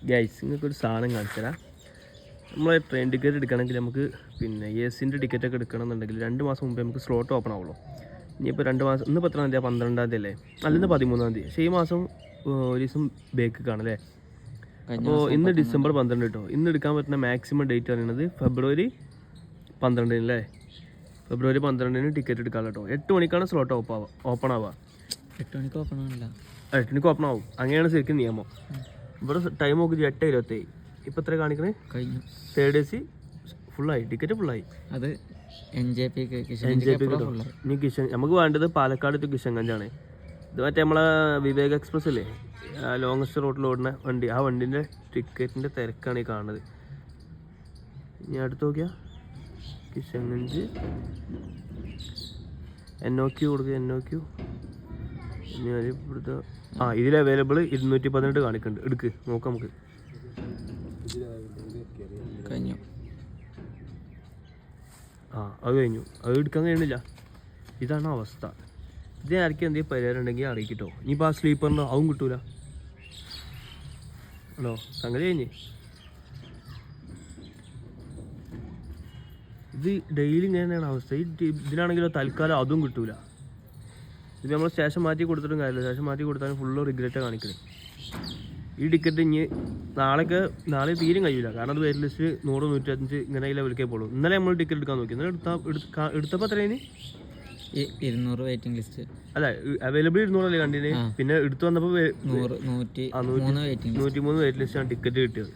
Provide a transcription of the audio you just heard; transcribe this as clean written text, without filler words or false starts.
Guys നിങ്ങൾക്ക് ഒരു സാധനം കാണിച്ചു തരാം. നമ്മൾ ട്രെയിൻ ടിക്കറ്റ് എടുക്കണമെങ്കിൽ നമുക്ക് പിന്നെ എസിൻ്റെ ടിക്കറ്റൊക്കെ എടുക്കണമെന്നുണ്ടെങ്കിൽ 2 മാസം മുമ്പേ നമുക്ക് സ്ലോട്ട് ഓപ്പൺ ആവുള്ളൂ. ഇനിയിപ്പോൾ 2 മാസം, ഇന്ന് 10-ാം തീയതി 12-ാം തീയതി അല്ലേ, അല്ലെങ്കിൽ 13-ാം തീയതി. പക്ഷേ ഈ മാസം ഒരു ദിവസം ബേക്ക് കാണല്ലേ. അപ്പോൾ ഇന്ന് ഡിസംബർ 12 കേട്ടോ. ഇന്ന് എടുക്കാൻ പറ്റുന്ന മാക്സിമം ഡേറ്റ് പറയുന്നത് ഫെബ്രുവരി 12 അല്ലേ. ഫെബ്രുവരി 12 ടിക്കറ്റ് എടുക്കാം കേട്ടോ. 8 മണിക്കാണ് സ്ലോട്ട് ഓപ്പൺ ആവുക. 8 മണിക്ക് ഓപ്പൺ ആവില്ല, 8 മണിക്ക് ഓപ്പൺ ആവും. അങ്ങനെയാണ് ശരിക്കും നിയമം. ഇവിടെ ടൈം നോക്കി 8:27. ഇപ്പം എത്ര കാണിക്കണേ? കഴിഞ്ഞു. തേർഡ് എ സി ഫുള്ളായി, ടിക്കറ്റ് ഫുള്ളായി. അത് NJP ഇനി കിഷൻ നമുക്ക് വേണ്ടത് പാലക്കാട് ടു കിഷൻഗഞ്ചാണ്. ഇത് മറ്റേ നമ്മളെ വിവേക് എക്സ്പ്രസ് അല്ലേ, ലോങ്ങസ്റ്റ് റൂട്ടിൽ ഓടുന്ന വണ്ടി. ആ വണ്ടിൻ്റെ ടിക്കറ്റിൻ്റെ തിരക്കാണ് ഈ കാണുന്നത്. ഇനി അടുത്ത് നോക്കിയാൽ കിഷൻഗഞ്ച് NOQ കൊടുക്കുക. NOQ ഇനി ഇവിടുത്തെ ഇതിൽ അവൈലബിൾ 218 കാണിക്കുന്നുണ്ട്. എടുക്ക് നോക്കാം നമുക്ക്. കഴിഞ്ഞു. അത് കഴിഞ്ഞു. അത് എടുക്കാൻ കഴിയണില്ല. ഇതാണ് അവസ്ഥ. ഇത് ആർക്കും എന്തെങ്കിലും പരിഹാരം ഉണ്ടെങ്കിൽ അറിയിക്കട്ടോ. ഇനിയിപ്പോൾ ആ സ്ലീപ്പറിനോ അതും കിട്ടൂല. ഹലോ, സംഗതി കഴിഞ്ഞ്. ഇത് ഡെയിലി ഇങ്ങനെയാണ് അവസ്ഥ. ഇതിനാണെങ്കിലോ തൽക്കാലം അതും കിട്ടൂല. ഇത് നമ്മൾ സ്റ്റേഷൻ മാറ്റി കൊടുത്തിട്ടും കാര്യമില്ല. സ്റ്റേഷൻ മാറ്റി കൊടുത്താലും ഫുള്ള് റിഗ്രറ്റാണ് കാണിക്കുന്നത്. ഈ ടിക്കറ്റ് ഇനി നാളെ തീരും കഴിയില്ല. കാരണം അത് വെയിറ്റ് ലിസ്റ്റ് 100-105 ഇങ്ങനെ ലെവലിക്കേ പോകുള്ളൂ. ഇന്നലെ നമ്മൾ ടിക്കറ്റ് എടുക്കാൻ നോക്കി. ഇന്നലെ എടുത്തപ്പോൾ എത്രയാണ്? 200 വെയിറ്റിംഗ് ലിസ്റ്റ്. അല്ല, അവൈലബിൾ 200 അല്ലേ കണ്ടിന്. പിന്നെ എടുത്തു വന്നപ്പോൾ 103 വെയിറ്റ് ലിസ്റ്റാണ് ടിക്കറ്റ് കിട്ടിയത്.